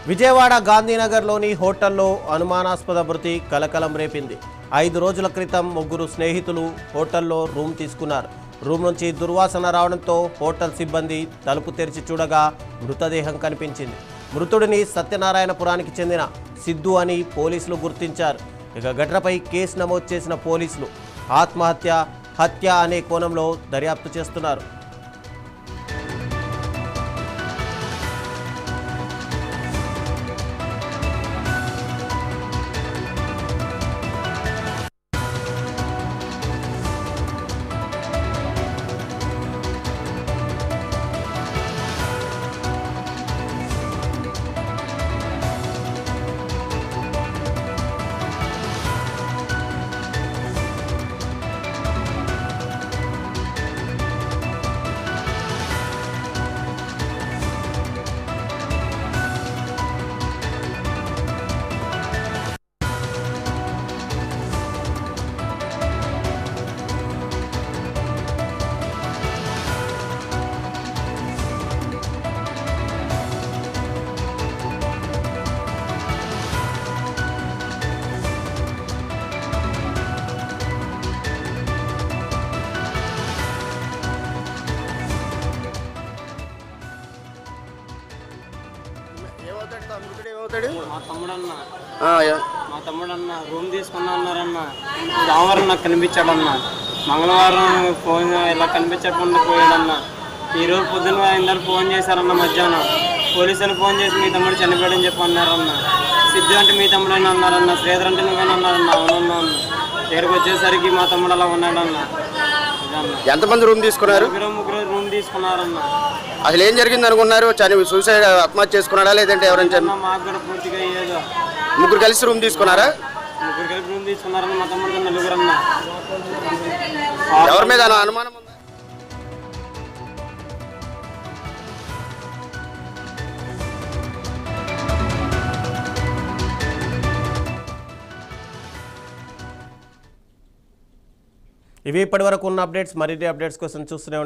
విజయవాడ గాంధీనగర్లోని హోటల్లో అనుమానాస్పద మృతి కలకలం రేపింది. 5 రోజుల క్రితం ముగ్గురు స్నేహితులు హోటల్లో రూమ్ తీసుకున్నారు. రూమ్ నుంచి దుర్వాసన రావడంతో హోటల్ సిబ్బంది తలుపు తెరిచి చూడగా మృతదేహం కనిపించింది. మృతుడిని సత్యనారాయణపురానికి చెందిన సిద్ధు అని పోలీసులు గుర్తించారు. ఇక ఘటనపై కేసు నమోదు చేసిన పోలీసులు ఆత్మహత్య, హత్య అనే కోణంలో దర్యాప్తు చేస్తున్నారు. మా తమ్ముడన్న రూమ్ తీసుకున్నా అన్నారన్న. సోమవారం నాకు కనిపించాడన్న. మంగళవారం ఫోన్ ఇలా కనిపించకుండా పోయాడన్న. ఈరోజు పొద్దున్న ఇందరు ఫోన్ చేశారన్న. మధ్యాహ్నం పోలీసులు ఫోన్ చేసి మీ తమ్ముడు చనిపోయాడని చెప్పి అన్నారన్న. సిద్ధు అంటే మీ తమ్ముడని అన్నారన్న. శ్రీధర్ అంటే నువ్వేనా అన్నారన్న. అవునన్నా అన్న. ఇక్కడికి వచ్చేసరికి మా తమ్ముడు అలా ఉన్నాడన్న. ఎంతమంది రూమ్ తీసుకున్నారు? ముగ్గురు రూమ్ తీసుకున్నారన్న. అసలు ఏం జరిగింది అనుకున్నారు? సూసైడ్ ఆత్మహత్య చేసుకున్నాడా లేదంటే ఎవరైనా? మాకు కూడా పూర్తిగా అయ్యేదో. ముగ్గురు కలిసి రూమ్ తీసుకున్నారా? ముగ్గురు కలిసి రూమ్ తీసుకున్నారన్న. మా తమ్ముడు నలుగురన్న. ఎవరి మీద అనుమానం ఉందా? ఇవి ఇప్పటివరకు ఉన్న అప్డేట్స్. మరిన్ని అప్డేట్స్ కోసం చూస్తూనే